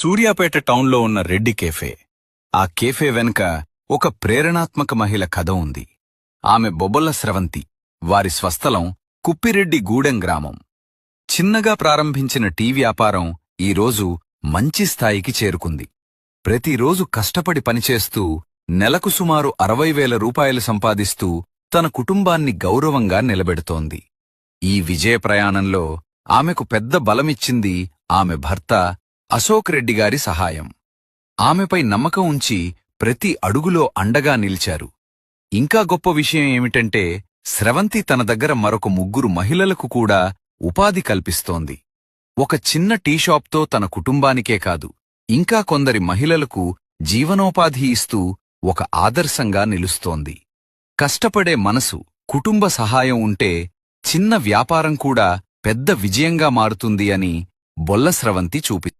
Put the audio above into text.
సూర్యాపేట టౌన్లో ఉన్న రెడ్డి కేఫే. ఆ కేఫే వెనుక ఒక ప్రేరణాత్మక మహిళ కథ ఉంది. ఆమె బొబ్బొల్ల స్రవంతి. వారి స్వస్థలం కుప్పిరెడ్డి గూడెం గ్రామం. చిన్నగా ప్రారంభించిన టీ వ్యాపారం ఈరోజు మంచి స్థాయికి చేరుకుంది. ప్రతిరోజు కష్టపడి పనిచేస్తూ నెలకు సుమారు 60,000 రూపాయలు సంపాదిస్తూ తన కుటుంబాన్ని గౌరవంగా నిలబెడుతోంది. ఈ విజయ ప్రయాణంలో ఆమెకు పెద్ద బలమిచ్చింది ఆమె భర్త అశోక్ రెడ్డి గారి సహాయం. ఆమెపై నమ్మకం ఉంచి ప్రతి అడుగులో అండగా నిలిచారు. ఇంకా గొప్ప విషయం ఏమిటంటే స్రవంతి తన దగ్గర మరొక 3 మహిళలకు కూడా ఉపాధి కల్పిస్తోంది. ఒక చిన్న టీ షాప్తో తన కుటుంబానికే కాదు, ఇంకా కొందరి మహిళలకు జీవనోపాధి ఇస్తూ ఒక ఆదర్శంగా నిలుస్తోంది. కష్టపడే మనసు, కుటుంబ సహాయం ఉంటే చిన్న వ్యాపారం కూడా పెద్ద విజయంగా మారుతుంది అని బొల్ల స్రవంతి చూపి